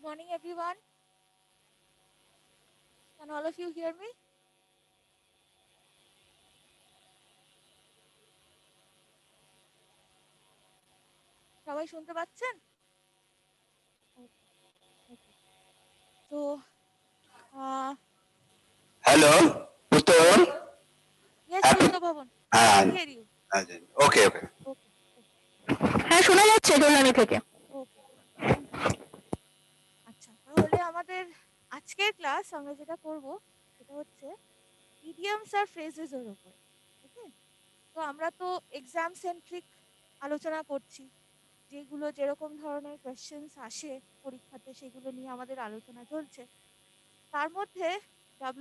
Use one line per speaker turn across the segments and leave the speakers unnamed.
morning, everyone. Can all of you hear me? সবাই শুনতে পাচ্ছেন? Okay. So,
Hello, Uttar.
yes,
Happy.
Surya Bhavan. I can
And
hear you.
okay, okay.
Okay.
হ্যাঁ শোনা যাচ্ছে কল্যাণী থেকে।
Okay. Thank you. আচ্ছা, তাহলে আমাদের আজকের ক্লাস আমরা যেটা করব সেটা হচ্ছে idioms আর phrases এর উপর। ওকে? তো আমরা তো এক্সাম সেন্ট্রিক আলোচনা করছি। যেগুলো যেরকম ধরনের কোয়েশ্চেন্স আসে পরীক্ষাতে সেগুলো নিয়ে আমাদের আলোচনা চলছে। তার মধ্যে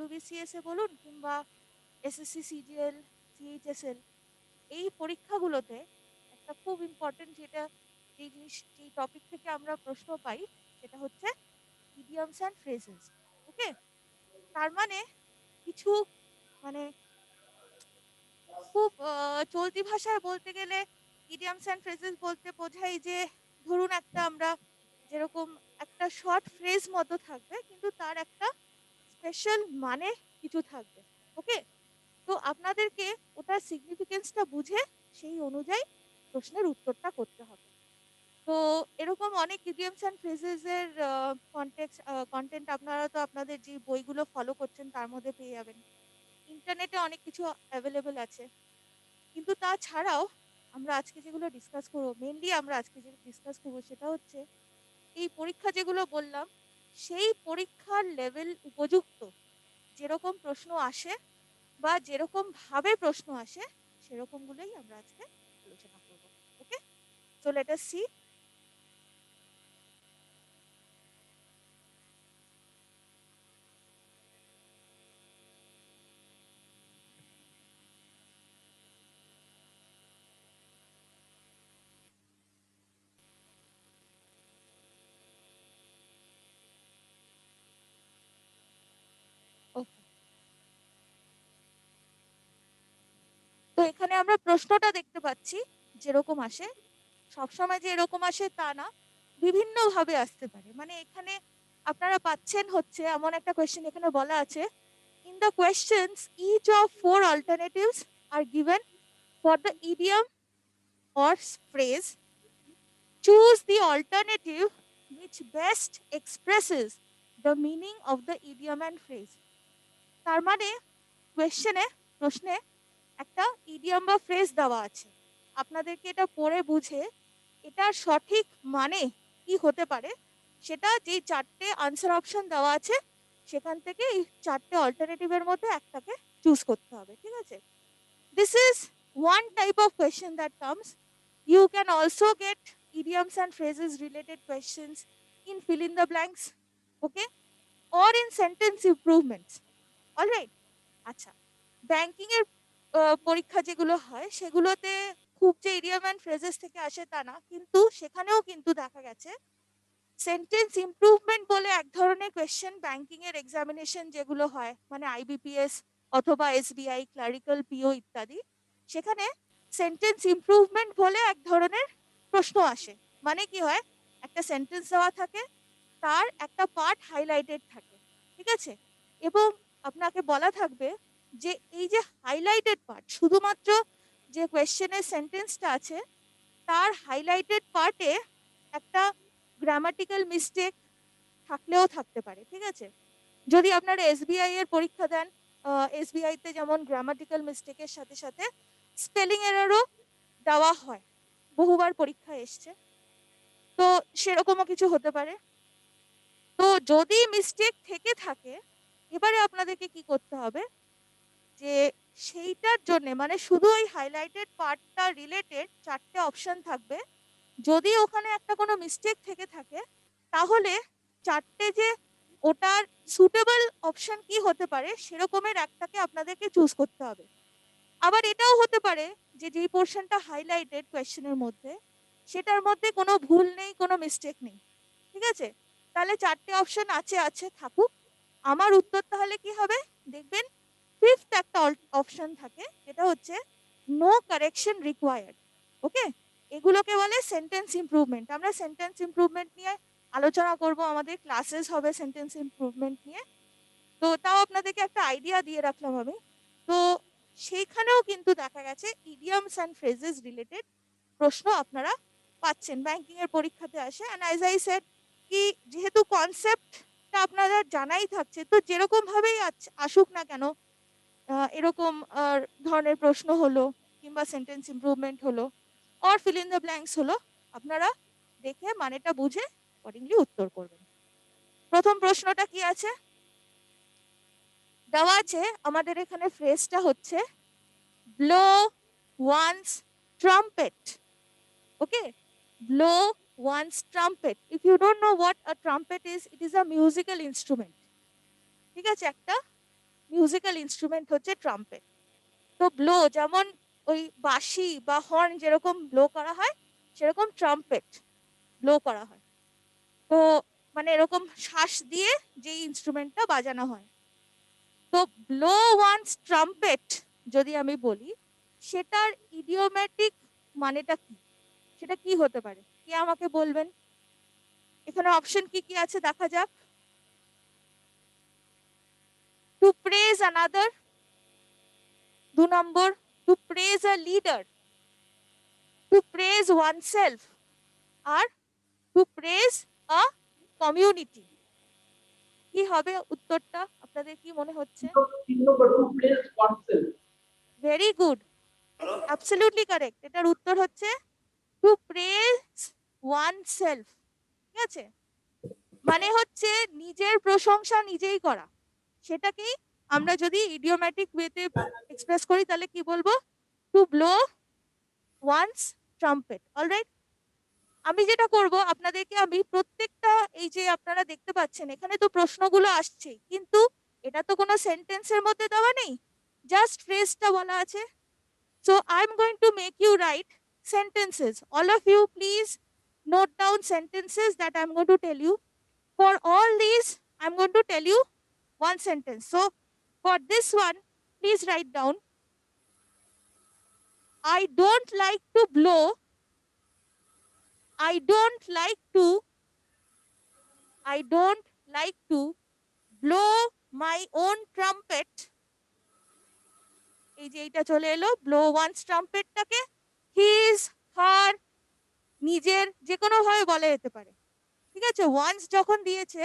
WBCS এ বলুন কিংবা এসএসসি, সিজিএল, সিএইচএসএল এই পরীক্ষাগুলোতে একটা খুব ইম্পর্টেন্ট যেই টপিক থেকে আমরা প্রশ্ন পাই সেটা হচ্ছে ইডিয়মস অ্যান্ড ফ্রেজেস। ওকে, তার মানে কিছু মানে খুব চলতি ভাষায় বলতে গেলে ইডিয়মস অ্যান্ড ফ্রেজেস বলতে বোঝাই যে ধরুন আমরা যেরকম একটা শর্ট ফ্রেজ মতো থাকবে কিন্তু তার একটা স্পেশাল মানে কিছু থাকবে। ওকে, তো আপনাদেরকে ওটার সিগনিফিকেন্সটা বুঝে সেই অনুযায়ী প্রশ্নের উত্তরটা করতে হবে। তো এরকম অনেক ইডিয়মস অ্যান্ড ফ্রেজেস এর কন্টেন্ট আপনারা তো আপনাদের যে বইগুলো ফলো করছেন তার মধ্যে পেয়ে যাবেন। ইন্টারনেটে অনেক কিছু অ্যাভেলেবল আছে, কিন্তু তাছাড়াও আমরা আজকে যেগুলো ডিসকাস করবো, মেনলি আমরা আজকে যে ডিসকাস করবো সেটা হচ্ছে এই পরীক্ষা যেগুলো বললাম সেই পরীক্ষার লেভেল উপযুক্ত যেরকম প্রশ্ন আসে বা যেরকম ভাবে প্রশ্ন আসে সেরকমগুলোই আমরা আজকে আলোচনা করব। ওকে, সো লেট আস সি। ওকে, তো এখানে আমরা প্রশ্নটা দেখতে পাচ্ছি যেরকম আসে, সবসময় যে এরকম আসে তা না, বিভিন্ন ভাবে আসতে পারে। মানে এখানে আপনারা পাচ্ছেন হচ্ছে এমন একটা কোয়েশ্চেন এখানে বলা আছে, in the questions each of four alternatives are given for the idiom or phrase. Choose the alternative which best expresses the meaning of the idiom and phrase. তার মানে প্রশ্নে একটা ইডিয়ম বা ফ্রেজ দেওয়া আছে, আপনাদেরকে এটা পড়ে বুঝে এটার সঠিক মানে কি হতে পারে সেটা যেই চারটে আনসার অপশন দেওয়া আছে সেখান থেকে এই চারটে অল্টারনেটিভের মধ্যে একটাকে চুজ করতে হবে। ঠিক আছে, this is one type of question that comes. You can also get idioms and phrases related questions in fill in the blanks, okay, or in sentence improvements. All right. আচ্ছা, ব্যাংকিং এর পরীক্ষা যেগুলো হয় সেগুলোতে খুব যে ইডিয়ম অ্যান্ড ফ্রেজেস থেকে আসে তা না, কিন্তু সেখানেও কিন্তু দেখা গেছে সেন্টেন্স ইমপ্রুভমেন্ট বলে এক ধরনের কোয়েশ্চেন ব্যাংকিং এর এক্সামিনেশন যেগুলো হয়, মানে আইবিপিএস অথবা এসবিআই, ক্লারিক্যাল, পিও ইত্যাদি, সেখানে সেন্টেন্স ইমপ্রুভমেন্ট বলে এক ধরনের প্রশ্ন আসে। মানে কি হয়, একটা সেন্টেন্স দেওয়া থাকে, তার একটা পার্ট হাইলাইটেড থাকে। ঠিক আছে, এবং আপনাকে বলা থাকবে যে এই যে হাইলাইটেড পার্ট, শুধুমাত্র যে কোয়েশ্চেনের সেন্টেন্সটা আছে তার হাইলাইটেড পার্টে একটা গ্রামাটিক্যাল মিস্টেক থাকলেও থাকতে পারে। ঠিক আছে, যদি আপনারা এসবিআই এর পরীক্ষা দেন, এসবিআই তে যেমন গ্রামাটিক্যাল মিস্টেকের সাথে সাথে স্পেলিং এররও দেওয়া হয়, বহুবার পরীক্ষায় এসছে, তো সেরকমও কিছু হতে পারে। তো যদি মিস্টেক থেকে থাকে, এবারে আপনাদেরকে কি করতে হবে যে সেইটার জন্য, মানে শুধু ওই হাইলাইটেড পার্টটা রিলেটেড চারটে অপশন থাকবে, যদি ওখানে একটা কোনো মিস্টেক থেকে থাকে তাহলে চারটে যে ওটার সুটেবল অপশন কি হতে পারে সেরকমের একটাকে আপনাদেরকে চুজ করতে হবে। আবার এটাও হতে পারে যে যেই পোর্শনটা হাইলাইটেড কোয়েশ্চেনের মধ্যে সেটার মধ্যে কোনো ভুল নেই, কোনো মিস্টেক নেই। ঠিক আছে, তাহলে চারটে অপশন আছে আছে থাকুক। আমার উত্তর তাহলে কি হবে দেখবেন, ফিফথ একটা অপশন থাকে যেটা হচ্ছে নো কারেকশন রিকোয়ার্ড। ওকে, এগুলোকে বলে সেন্টেন্স ইমপ্রুভমেন্ট। আমরা সেন্টেন্স ইমপ্রুভমেন্ট নিয়ে আলোচনা করব, আমাদের ক্লাসেস হবে সেন্টেন্স ইমপ্রুভমেন্ট নিয়ে। তো তাও আপনাদেরকে একটা আইডিয়া দিয়ে রাখলাম আমি। তো সেইখানেও কিন্তু দেখা গেছে ইডিয়মস অ্যান্ড ফ্রেজেস রিলেটেড প্রশ্ন আপনারা পাচ্ছেন, ব্যাংকিং এর পরীক্ষাতে আসে। অ্যান্ড অ্যাজ আই সেড কি, যেহেতু কনসেপ্টটা আপনারা জানাই থাকছে, তো যেরকম ভাবেই আসুক না কেন, এরকম ধরনের প্রশ্ন হলো কিংবা সেন্টেন্স ইমপ্রুভমেন্ট হলো or fill in the blanks হলো, আপনারা দেখে মানেটা বুঝে অ্যাকর্ডিংলি উত্তর করবেন। প্রথম প্রশ্নটা কি আছে দেওয়া আছে আমাদের এখানে, ফ্রেজটা হচ্ছে blow one's trumpet. Okay, blow one's trumpet. If you don't know what a trumpet is, it is a musical instrument. ঠিক আছে, একটা মিউজিক্যাল ইনস্ট্রুমেন্ট হচ্ছে ট্রাম্পেট। তো ব্লো যেমন ওই বাঁশি বা হর্ন যেরকম ব্লো করা হয়, সেরকম ট্রাম্পেট ব্লো করা হয়। তো মানে এরকম শ্বাস দিয়ে যে ইনস্ট্রুমেন্টটা বাজানো হয়। তো ব্লো ওয়ান্স ট্রাম্পেট যদি আমি বলি, সেটার ইডিওম্যাটিক মানেটা কি, সেটা কি হতে পারে, কে আমাকে বলবেন? এখানে অপশন কি কি আছে দেখা যাক। To praise another, 2 number to praise a leader, to praise oneself, আর টু প্রেজ আ কমিউনিটি। কি হবে উত্তরটা, আপনাদের কি মনে হচ্ছে? Very good, absolutely correct. এটার উত্তর হচ্ছে টু প্রেজ ওয়ানসেলফ। ঠিক আছে, মানে হচ্ছে নিজের প্রশংসা নিজেই করা। সেটাকেই আমরা যদি ইডিওম্যাটিক ওয়েতে এক্সপ্রেস করি তাহলে কি বলবো? To blow one's trumpet. Alright, আমি যেটা করব, আপনাদেরকে আমি প্রত্যেকটা, এই যে আপনারা দেখতে পাচ্ছেন এখানে তো প্রশ্নগুলো আসছেই, কিন্তু এটা তো কোনো সেন্টেন্সের মধ্যে দেওয়া নেই, জাস্ট ফ্রেজটা বলা আছে। So I am going to make you write sentences. All of you, please note down sentences that I'm going to tell you. For all these, I'm going to tell you one sentence. So for this one, please write down, I don't like to blow, I don't like to, I don't like to blow my own trumpet. এই যে এইটা চলে এলো, blow one's trumpetটাকে his, her, নিজের, যে কোনো ভাবে বলা যেতে পারে। ঠিক আছে, ওয়ান্স যখন দিয়েছে,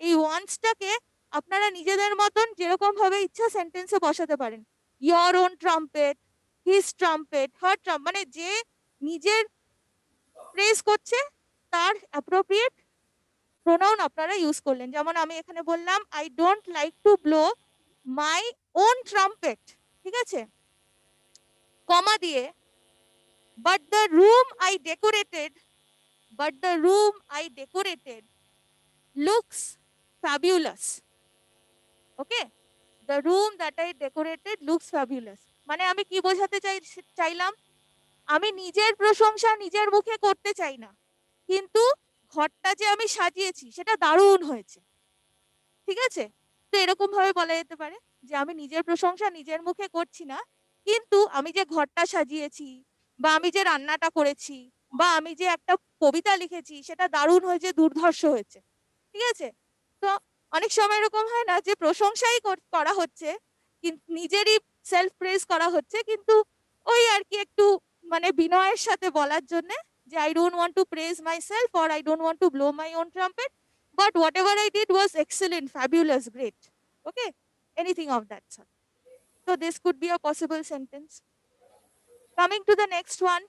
এই ওয়ান্সটাকে আপনারা নিজেদের মতন যেরকম ভাবে ইচ্ছা সেন্টেন্সে বসাতে পারেন। Your own trumpet, his trumpet, her Trump, মানে যে নিজের প্রেস করছে তার অ্যাপ্রোপ্রিয়েট প্রোনাউন আপনারা ইউজ করলেন। যেমন আমি এখানে বললাম, I don't like to blow my own trumpet. ঠিক আছে, কমা দিয়ে, but the room I decorated, but the room I decorated looks fabulous. Okay, the room that I decorated looks fabulous. মানে আমি কি বোঝাতে চাইলাম, আমি নিজের প্রশংসা নিজের মুখে করতে চাই না, কিন্তু ঘরটা যে আমি সাজিয়েছি সেটা দারুণ হয়েছে। ঠিক আছে, তো এরকম ভাবে বলা যেতে পারে যে আমি নিজের প্রশংসা নিজের মুখে করছি না, কিন্তু আমি যে ঘরটা সাজিয়েছি, বা আমি যে রান্নাটা করেছি, বা আমি যে একটা কবিতা লিখেছি সেটা দারুণ হয়েছে, দুর্ধর্ষ হয়েছে। ঠিক আছে, তো অনেক সময় এরকম হয় না যে প্রশংসাই করা হচ্ছে, কিন্তু নিজেরই সেলফ প্রেজ করা হচ্ছে, কিন্তু ওই আর কি একটু মানে বিনয়ের সাথে বলার জন্য যে I don't want to praise myself, or I don't want to blow my own trumpet, but whatever I did was excellent, fabulous, great. Okay, anything of that sort. So this could be a possible sentence. Coming to the next one,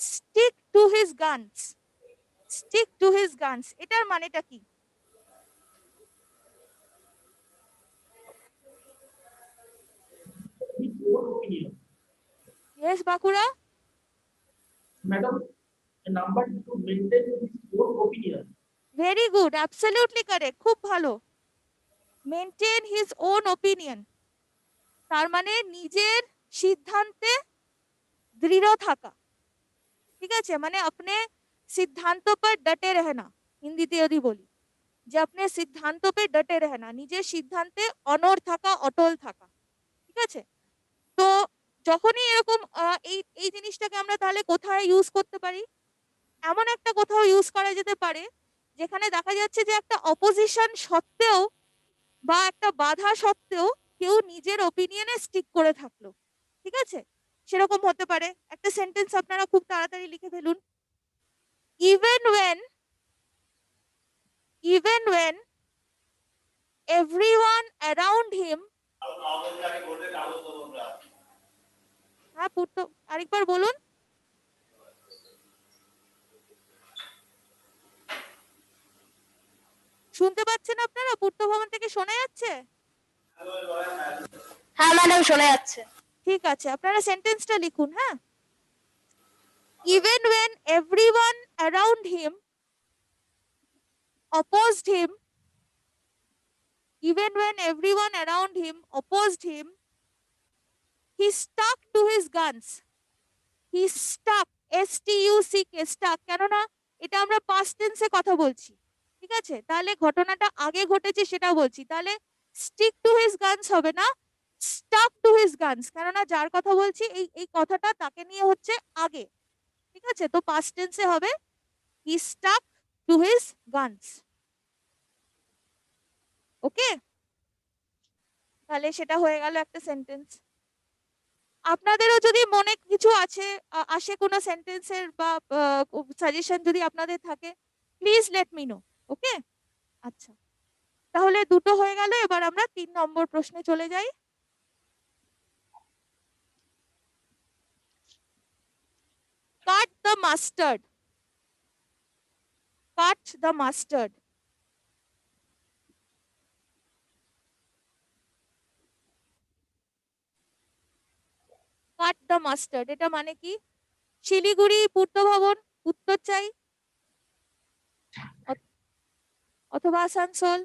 stick to his guns. Stick to his guns. এটার মানেটা কি? Yes, Bakura?
Madam, a number to maintain his own opinion.
Very good, absolutely correct. খুব ভালো। Maintain his own opinion. তার মানে নিজের সিদ্ধান্তে দৃঢ় থাকা। ঠিক আছে, মানে আপনি সিদ্ধান্ত पर डटे रहना, হিন্দিতে যদি বলি যে আপনি সিদ্ধান্ত पे डटे रहना, নিজের সিদ্ধান্তে অনড় থাকা, অটল থাকা। ঠিক আছে, তো যখনই এরকম এই এই জিনিসটাকে আমরা তাহলে কোথায় ইউজ করতে পারি? এমন একটা কোথাও ইউজ করা যেতে পারে যেখানে দেখা যাচ্ছে যে একটা অপোজিশন সত্ত্বেও বা একটা বাধা সত্ত্বেও কেউ নিজের ওপিনিয়নে স্টিক করে থাকলো, ঠিক আছে? সেরকম হতে পারে। একটা সেন্টেন্স আপনারা খুব তাড়াতাড়ি লিখে ফেলুন। even when everyone around him, হ্যাঁ আরেকবার বলুন। শুনতে পাচ্ছেন আপনারা? পূর্ত ভবন থেকে শোনা যাচ্ছে?
হ্যাঁ ম্যাডাম, শোনা যাচ্ছে।
ঠিক আছে, আপনারা সেন্টেন্সটা লিখুন। হ্যাঁ, even when everyone around him opposed him, even when everyone around him opposed him, he stuck to his guns. He stuck, STUCK, stuck, কেননা এটা আমরা past tense এ কথা বলছি, ঠিক আছে? তাহলে ঘটনাটা আগে ঘটেছে সেটা বলছি, তাহলে stick to his guns হবে না, stuck to his guns, কেননা যার কথা বলছি এই কথাটা তাকে নিয়ে হচ্ছে আগে, ঠিক আছে? তো past tense এ হবে he stuck to his guns. ওকে, তাহলে সেটা হয়ে গেল একটা সেন্টেন্স। আপনাদেরও যদি মনে কিছু আসে কোনো সেন্টেন্সের বা সাজেশন যদি আপনাদের থাকে, প্লিজ লেট মি নো। ওকে, আচ্ছা, তাহলে দুটো হয়ে গেল। এবার আমরা 3 নম্বর প্রশ্নে চলে যাই। Cut the mustard, cut the mustard. Cut the mustard এটা মানে কি? শিলিগুড়ি পূর্ত ভবন উত্তর চাই, অথবা আসানসোল।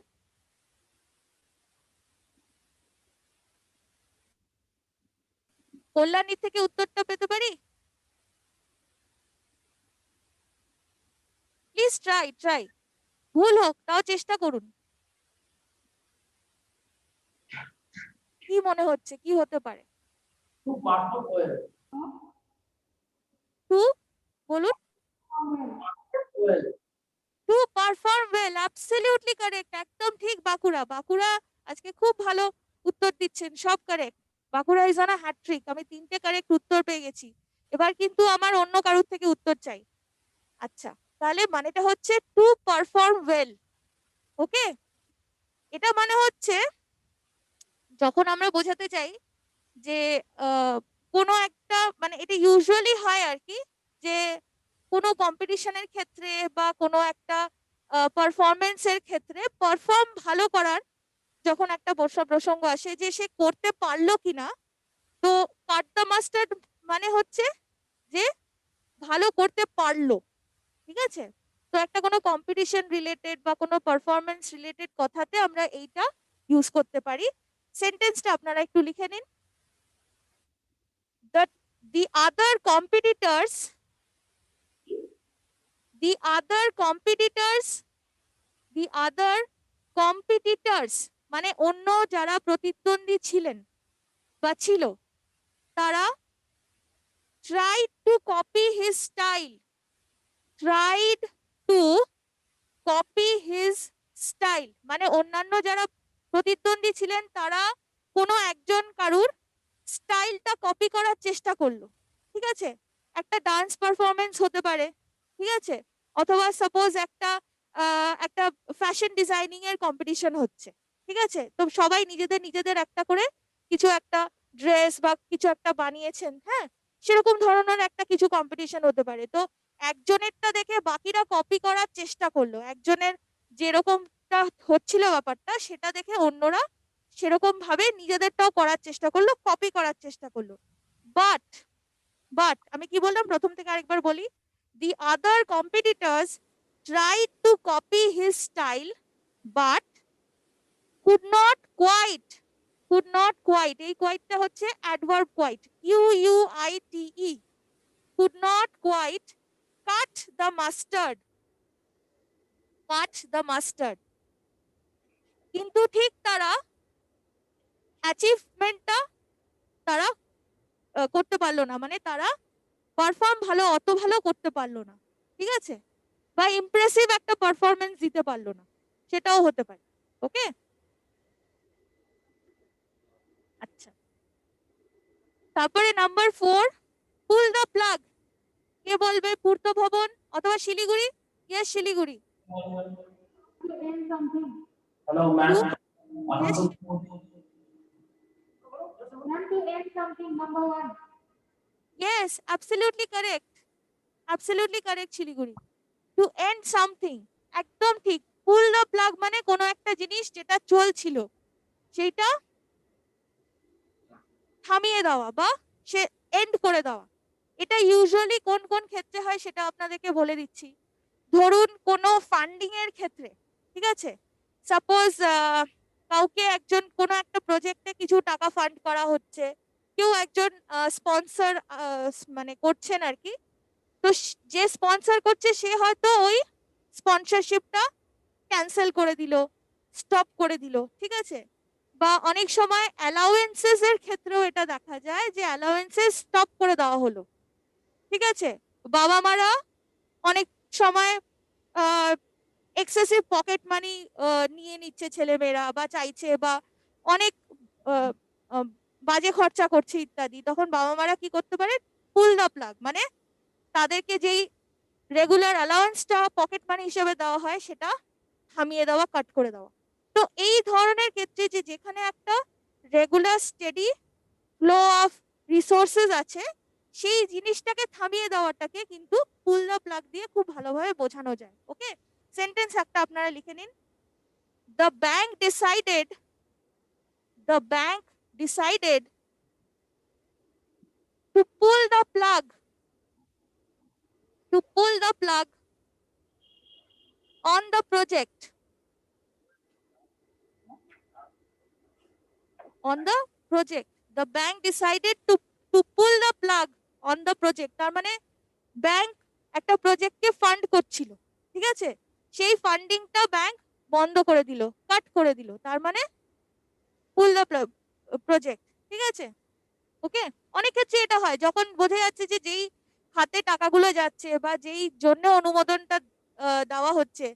কল্যাণী থেকে উত্তরটা পেতে পারি? প্লিজ ট্রাই, ভুল হোক তাও চেষ্টা করুন। কি মনে হচ্ছে কি হতে পারে?
To perform well.
টু বলুন।
Well.
To perform well, absolutely correct, একদম ঠিক। বাঁকুড়া আজকে খুব ভালো উত্তর দিচ্ছেন, সব correct. Bankura is on a hat-trick, আমি 3টে কারেক্ট উত্তর পেয়ে গেছি। এবার কিন্তু আমার অন্য কারোর থেকে উত্তর চাই। আচ্ছা, তাহলে মানেটা হচ্ছে টু পারফর্ম ওয়েল। ওকে, এটা মানে হচ্ছে যখন আমরা বোঝাতে চাই যে কোনো একটা, মানে এটা ইউজুয়ালি হয় আর কি, যে কোনো কম্পিটিশনের ক্ষেত্রে বা কোনো একটা পারফরমেন্সের ক্ষেত্রে পারফর্ম ভালো করার যখন একটা প্রসঙ্গ আসে যে সে করতে পারলো কিনা, তো কাট দ্য মাস্টার্ড মানে হচ্ছে যে ভালো করতে পারলো, ঠিক আছে? তো একটা কোনো কম্পিটিশন রিলেটেড বা কোনো পারফরমেন্স রিলেটেড কথাতে আমরা এইটা ইউজ করতে পারি। সেন্টেন্সটা আপনারা একটু লিখে নিন। The other competitors, the other competitors মানে অন্য যারা প্রতিদ্বন্দ্বী ছিলেন বা ছিল, তারা tried to copy his style, tried to copy his style মানে অন্যান্য যারা প্রতিদ্বন্দ্বী ছিলেন তারা কোনো একজন কারুর স্টাইলটা কপি করার চেষ্টা করলো, ঠিক আছে? একটা ডান্স পারফরমেন্স হতে পারে, ঠিক আছে? অথবা সাপোজ একটা ফ্যাশন ডিজাইনিং এর কম্পিটিশন হচ্ছে, ঠিক আছে? তো সবাই নিজেদের একটা করে কিছু একটা ড্রেস বা কিছু একটা বানিয়েছেন, হ্যাঁ, সেরকম ধরনের একটা কিছু কম্পিটিশন হতে পারে। তো একজনেরটা দেখে বাকিরা কপি করার চেষ্টা করলো, একজনের যেরকমটা হচ্ছিল ব্যাপারটা সেটা দেখে অন্যরা সেরকম ভাবে নিজেদেরটাও করার চেষ্টা করলো, কপি করার চেষ্টা করলো। বাট আমি কি বললাম প্রথম থেকে আরেকবার বলি। দি আদার competitors tried to copy his style but could not quite, এই কোয়াইটটা হচ্ছে adverb quite, QUITE, could not quite cut the mustard, কিন্তু ঠিক তারা অ্যাচিভমেন্টটা তারা করতে পারলো না, মানে তারা পারফর্ম অত ভালো করতে পারলো না, ঠিক আছে? বা ইমপ্রেসিভ একটা পারফরমেন্স দিতে পারলো না, সেটাও হতে পারে। ওকে, আচ্ছা। তারপরে নাম্বার 4, পুল দ্য প্লাগ। কে বলবে? পূর্ত ভবন অথবা Siliguri? Yes, Siliguri.
Hello,
to,
ma'am.
Yes, yes, absolutely correct, absolutely correct, Siliguri. To end something, একদম ঠিক। পুল দ্য প্লাগ মানে কোনো একটা জিনিস যেটা চলছিল সেইটা থামিয়ে দেওয়া বা সে এন্ড করে দেওয়া। এটা ইউজুয়ালি কোন কোন ক্ষেত্রে হয় সেটা আপনাদেরকে বলে দিচ্ছি। ধরুন কোনো ফান্ডিং এর ক্ষেত্রে, ঠিক আছে, সাপোজ কাউকে একজন কোনো একটা প্রজেক্টে কিছু টাকা ফান্ড করা হচ্ছে, কেউ একজন স্পন্সর মানে করছেন আর কি। তো যে স্পন্সর করছে সে হয়তো ওই স্পন্সরশিপটা ক্যান্সেল করে দিল, স্টপ করে দিল, ঠিক আছে। বা অনেক সময় অ্যালাউয়েন্সেস এর ক্ষেত্রেও এটা দেখা যায় যে অ্যালাউয়েন্সেস স্টপ করে দেওয়া হলো, ঠিক আছে। বাবা মারা অনেক সময় এক্সেসিভ পকেট মানি নিয়ে নিচ্ছে ছেলেমেয়েরা, বা চাইছে, বা অনেক আহ, আহ, বাজে খরচা করছে ইত্যাদি। তখন বাবা মারা কি করতে পারে? পুল দ্য প্লাগ মানে তাদেরকে যেই রেগুলার অ্যালাউন্সটা পকেট মানি হিসেবে দেওয়া হয় সেটা থামিয়ে দেওয়া, কাট করে দেওয়া। তো এই ধরনের ক্ষেত্রে যে যেখানে একটা regular steady flow of resources আছে, সেই জিনিসটাকে থামিয়ে দেওয়াটাকে কিন্তু পুল দ্য প্লাগ দিয়ে খুব ভালোভাবে বোঝানো যায়। ওকে, সেন্টেন্স একটা আপনারা লিখে নিন। The bank decided, the bank decided to pool the plug, two pool the plug on the project, on the project. The bank decided to pull the plug on the project. তার মানে bank একটা প্রজেক্টকে fund করছিল, ঠিক আছে, সেই ফান্ডিংটা bank বন্ধ করে দিল, কাট করে দিল, তার মানে পুল দ্য প্রজেক্ট, ঠিক আছে। ওকে, অনেক ক্ষেত্রে এটা হয় যখন বোঝা যাচ্ছে যে যেই হাতে টাকাগুলো যাচ্ছে বা যেই জন্য অনুমোদনটা দেওয়া হচ্ছে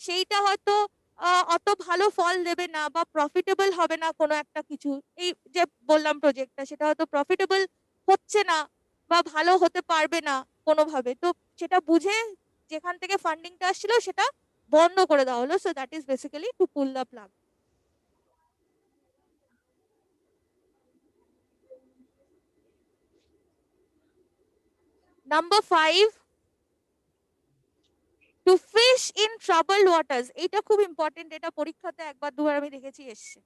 সেইটা হয়তো অত ভালো ফল দেবে না বা প্রফিটেবল হবে না কোনো একটা কিছু। এই যে বললাম প্রজেক্টটা, সেটা হয়তো প্রফিটেবল হচ্ছে না বা ভালো হতে পারবে না কোনোভাবে। তো সেটা বুঝে যেখান থেকে ফান্ডিংটা আসছিল সেটা বন্ধ করে দেওয়া হলো। So that is basically two pool the plug. Number 5, two fish in troubled waters. এটা খুব ইম্পর্টেন্ট, এটা পরীক্ষাতে একবার দুবার আমি দেখেছি এসছে,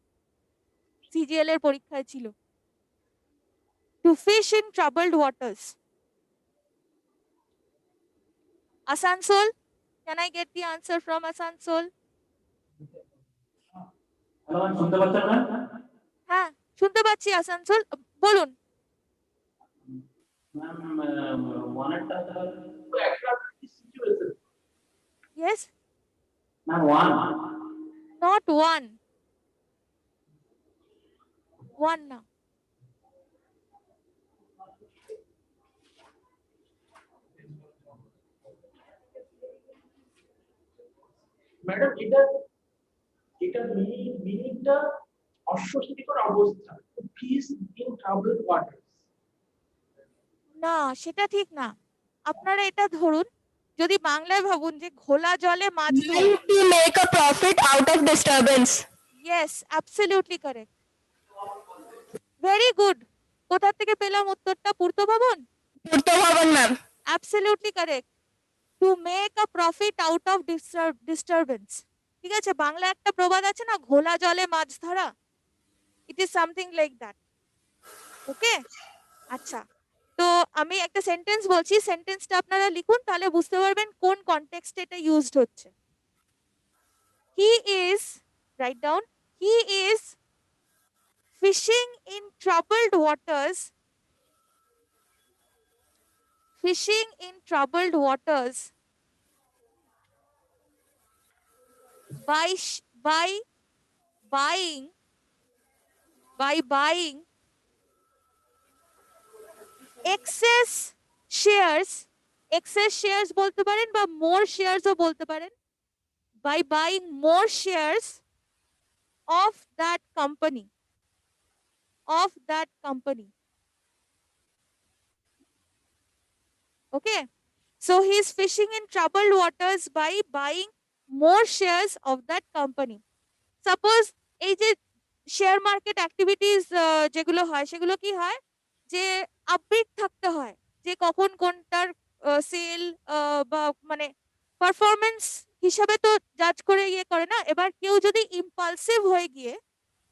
সিজিএল এর পরীক্ষায় ছিল। Two fish in troubled waters. Asansol, can I get the answer from Asansol?
Hello, ma'am. শুনতে পাচ্ছেন না?
হ্যাঁ, শুনতে পাচ্ছি, আসানসোল, বলুন।
ম্যাম, ওয়ানেরটা একটা situation.
Yes,
ma'am, one.
Not one, one না।
ম্যাডাম, এটা মিনিংটা অস্বস্তিকর অবস্থা। Piece in troubled water.
না, সেটা ঠিক না। আপনারা এটা ধরুন, যদি বাংলায় ভাবুন যে ঘোলা জলে মাছ ধরা।
Trying to make a profit out of disturbance.
Yes, absolutely correct, very good. কোথা থেকে পেলাম উত্তরটা? পূর্ত ভবন।
পূর্ত ভবন ma'am.
Absolutely correct, to make a profit out of disturbance. ঠিক আছে, বাংলা একটা প্রবাদ আছে না, ঘোলা জলে মাছ ধরা, it is something like that. Okay, আচ্ছা। তো আমি একটা সেন্টেন্স বলছি, সেন্টেন্সটা আপনারা লিখুন, তাহলে বুঝতে পারবেন কোন কনটেক্সটে এটা ইউজড হচ্ছে। He is, write down, he is fishing in troubled waters, fishing in troubled waters by buying, excess shares excess shares বলতে পারেন বা মোর শেয়ারসও বলতে পারেন। By buying more shares of that company, of that company. Okay, so he is fishing in troubled waters by buying more shares of that company. Suppose এই যে share market activities যেগুলো হয় সেগুলো কি হয়, যে আপডেট থাকতে হয় যে কখন কোনটার সেল বা মানে পারফরমেন্স হিসাবে তো জাজ করে ইয়ে করে না। এবার কেউ যদি ইম্পালসিভ হয়ে গিয়ে,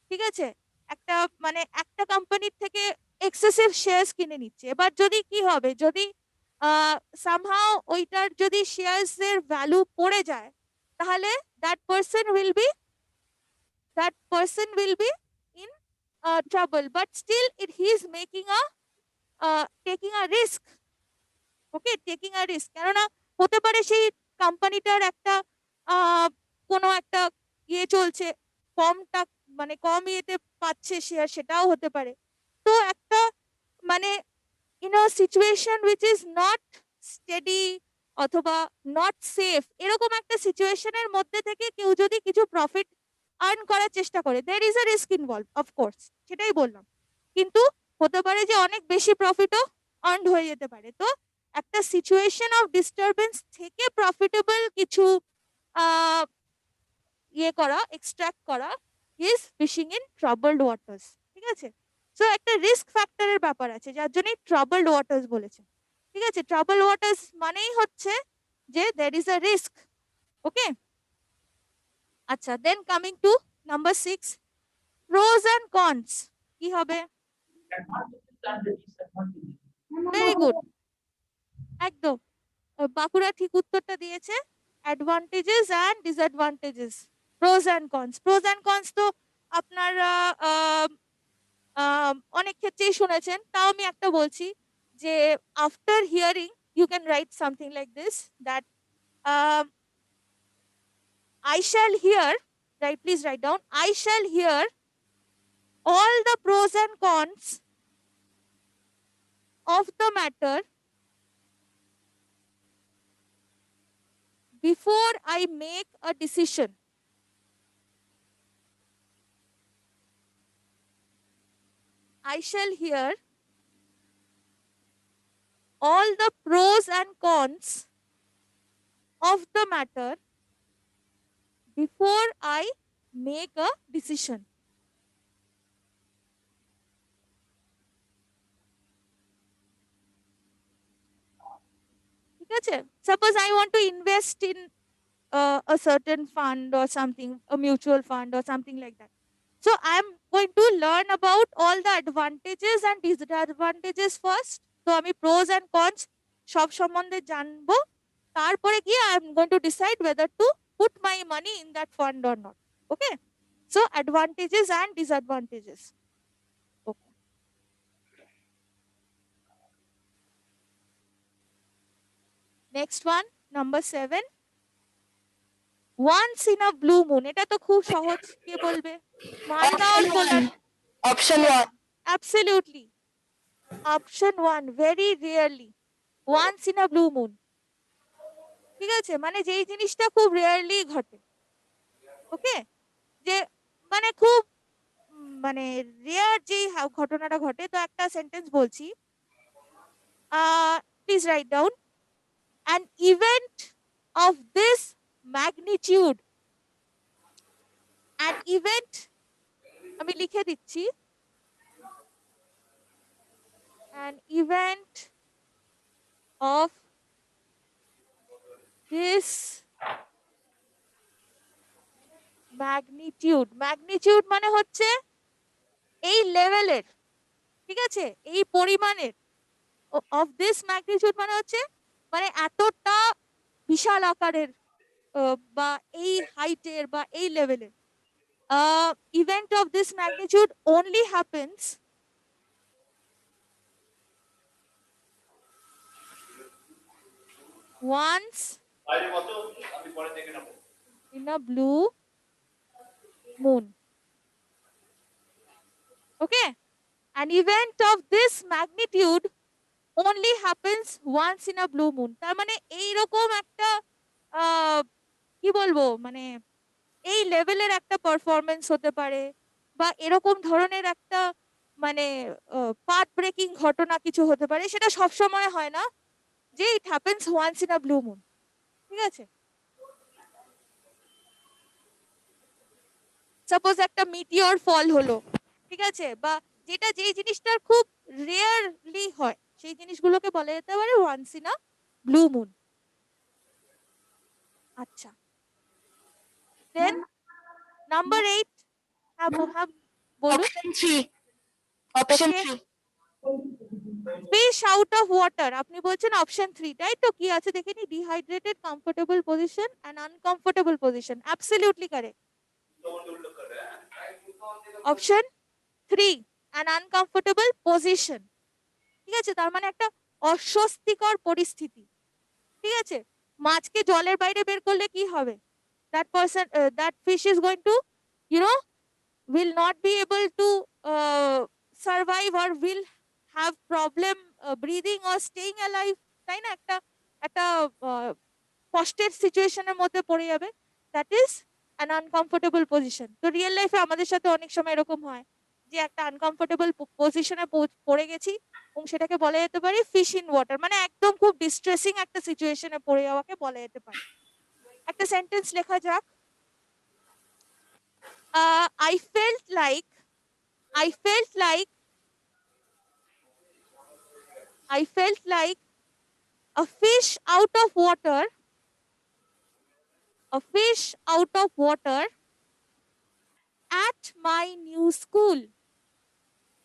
ঠিক আছে, একটা মানে একটা কোম্পানির থেকে এক্সেসিভ শেয়ারস কিনে নিচ্ছে, এবার যদি কি হবে, যদি সামহাও ওইটার যদি শেয়ারস এর ভ্যালু পড়ে যায়, তাহলে that person will be in trouble, but still he is making a taking a risk. Okay, taking a risk, কেননা হতে পারে সেই কোম্পানিটার একটা কোনো একটা ইয়ে চলছে, কমটা মানে কম ইয়েতে পাচ্ছে শেয়ার, সেটাও হতে পারে। তো একটা মানে in a situation which is not steady অথবা নট সেফ, এরকম একটা সিচুয়েশনের মধ্যে থেকে কেউ যদি কিছু প্রফিট আর্ন করার চেষ্টা করে, there is a risk involve, of course, সেটাই বললাম। কিন্তু হতে পারে যে অনেক বেশি প্রফিটও আর্ন হয়ে যেতে পারে। তো একটা সিচুয়েশন অফ ডিস্টারবেন্স থেকে প্রফিটেবল কিছু আহ ইয়ে করা, এক্সট্রাক্ট করা is fishing in troubled waters. ঠিক আছে, সো একটা রিস্ক ফ্যাক্টরের ব্যাপার আছে, যার জন্যই ট্রাবলড ওয়াটার্স বলেছে। ঠিক আছে, ট্রাবল ওয়াটার্স মানেই হচ্ছে যে there is a risk. Okay, আচ্ছা, then coming to number 6, pros and cons কি হবে?
Advantages and the disadvantages.
Very good, একদম বাঁকুড়া ঠিক উত্তরটা দিয়েছে। Advantages and disadvantages, pros and cons. Pros and cons তো আপনারা অনেক ক্ষেত্রেই শুনেছেন, তাও আমি একটা বলছি যে after hearing you can write something like this, that I shall hear, right, please write down, I shall hear all the pros and cons of the matter before I make a decision. I shall hear all the pros and cons of the matter before I make a decision. ঠিক আছে, suppose I want to invest in a certain fund or something, a mutual fund or something like that. So I'm going to learn about all the advantages and disadvantages first. So আমি pros and cons সব সম্বন্ধে জানবো, তারপরে গিয়ে I'm going to decide whether to put my money in that fund or not. Okay, so advantages and disadvantages. Okay. Next one, number 7, once in a blue moon. এটা তো খুব সহজ, কে বলবে? Malda or Kolar?
Option 1.
Absolutely. Option 1, very rarely. Once in a blue moon. ঠিক আছে, মানে যেই জিনিসটা খুব রেয়ারলি ঘটে। ওকে, যে মানে খুব মানে রেয়ার যেই ঘটনাটা ঘটে। তো একটা সেন্টেন্স বলছি, please write down, an event of this magnitude, an event, আমি লিখে দিচ্ছি, an event of this magnitude, magnitude মানে হচ্ছে এই লেভেলের, ঠিক আছে, এই পরিমাণের। of this magnitude মানে হচ্ছে মানে এতটা বিশাল আকারের বা এই হাইটের বা এই লেভেলের। event of this magnitude only happens once in a blue moon. Okay, an event of this magnitude only happens once in a blue moon. তার মানে এইরকম একটা কি বলবো, মানে এই লেভেলের একটা পারফরমেন্স হতে পারে, বা এরকম ধরনের একটা মানে পাথ ব্রেকিং ঘটনা কিছু হতে পারে, সেটা সব সময় হয় না যে it happens once in a blue moon. ঠিক আছে, সাপোজ একটা মিটিওর ফল হলো, ঠিক আছে, বা যেটা যেই জিনিসটার খুব রেয়ারলি হয়, সেই জিনিসগুলোকে বলা যেতে পারে once in a blue moon. আচ্ছা, দেন নাম্বার 8, হ্যাঁ বলুন।
Option 3. Option
Okay.
3.
Fish out of water, আপনি বলছেন অপশন 3, তাই তো? কি আছে দেখে নি, dehydrated, comfortable position and uncomfortable position. Absolutely correct. Option 3, an uncomfortable position. ঠিক আছে, তার মানে একটা অস্বস্তিকর পরিস্থিতি। ঠিক আছে, মাছকে জলের বাইরে বের করলে কি হবে? That person, that fish is going to, you know, will not be able to survive or will have problem breathing or staying alive, তাই না? একটা একটা কষ্টের সিচুয়েশনের মধ্যে পড়ে যাবে। That is an uncomfortable position. তো রিয়েল লাইফে আমাদের সাথে অনেক সময় এরকম হয় যে একটা আনকমফোর্টেবল পজিশনে পড়ে গেছি, এবং সেটাকে বলা যেতে পারে ফিশ ইন ওয়াটার, মানে একদম খুব ডিস্ট্রেসিং একটা সিচুয়েশনে পড়ে যাওয়াকে বলা যেতে পারে। একটা সেন্টেন্স লেখা যাক। I felt like I felt like I felt like a fish out of water, a fish out of water at my new school,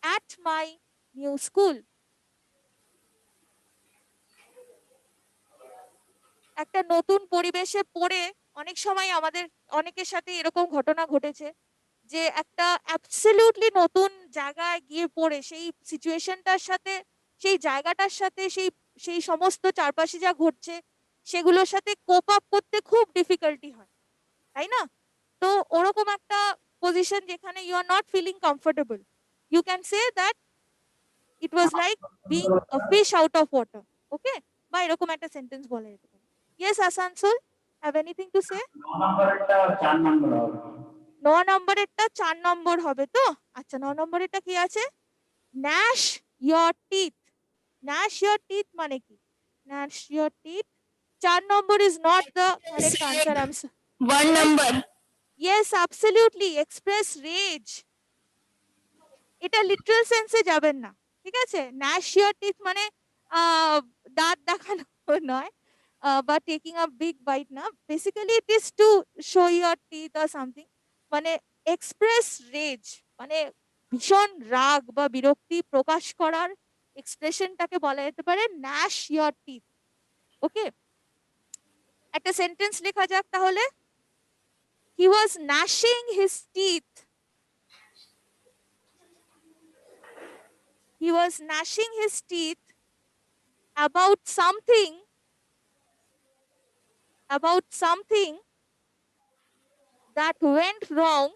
at my new school. একটা নতুন পরিবেশে পড়ে অনেক সময় আমাদের অনেকের সাথে এরকম ঘটনা ঘটেছে যে একটা অ্যাবসলিউটলি নতুন জায়গায় গিয়ে পড়ে সেই সিচুয়েশনটার সাথে, সেই জায়গাটার সাথে, সেই সেই সমস্ত চারপাশে যা ঘটছে সেগুলোর সাথে কোপ আপ করতে খুব ডিফিকাল্টি হয়, তাই না? তো ওরকম একটা পজিশন যেখানে you are not feeling comfortable, you can say that it was like being a fish out of water. Okay, বা এরকম একটা সেন্টেন্স বলা যেতে পারে। Yes Asansol, have anything to say? 9 নম্বরেরটা 4 নম্বর হবে তো? আচ্ছা, 9 নম্বরেরটা কি আছে? Gnash your teeth. Gnash your teeth মানে কি? Gnash your teeth, 4 number is not the correct answer. I'm
One number.
yes, absolutely, express rage. এটা লিটারাল সেন্সে যাবেন না, ঠিক আছে? ন্যাশ ইয়োর টিথ মানে দাঁত দেখানো নয়, বা টেকিং আ বিগ বাইট না। Basically it is to show your teeth or something. মানে এক্সপ্রেস রেজ মানে ভীষণ রাগ বা বিরক্তি প্রকাশ করার এক্সপ্রেশনটাকে বলা যেতে পারে ন্যাশ ইয়োর টিথ। ওকে, একটা সেন্টেন্স লেখা যাক তাহলে। He was gnashing his teeth, he was gnashing his teeth about something, about something that went wrong,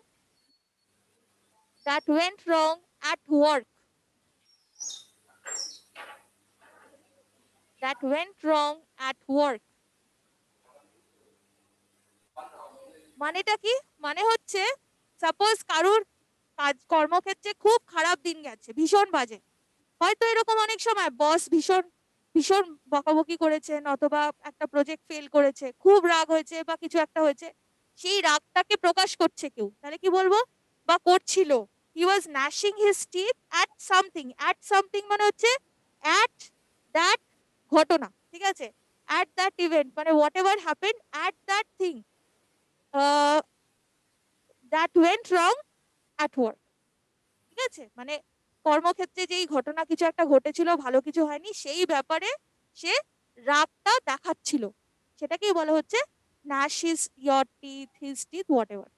that went wrong at work, that went wrong at work. মানেটা কি? মানে হচ্ছে suppose কারুর কাজ কর্মক্ষেত্রে খুব খারাপ দিন গেছে, ভীষণ বাজে। হয়তো এরকম অনেক সময় বস ভীষণ ভীষণ বকাবকি করেছেন, অথবা একটা প্রজেক্ট ফেল করেছে, খুব রাগ হয়েছে বা কিছু একটা হয়েছে, সেই রাগটাকে প্রকাশ করছে কেউ, তাহলে কি বলবো? বা করছিল। He was gnashing his teeth at something. At something মানে হচ্ছে অ্যাট দ্যাট ঘটনা, ঠিক আছে? অ্যাট দ্যাট ইভেন্ট মানে whatever happen at that thing that went wrong at work. ঠিক আছে, মানে কর্মক্ষেত্রে যেই ঘটনা কিছু একটা ঘটেছিল, ভালো কিছু হয়নি, সেই ব্যাপারে সে রাগটা দেখাচ্ছিল, সেটাকেই বলা হচ্ছে Nash his your teeth, his teeth, what ever.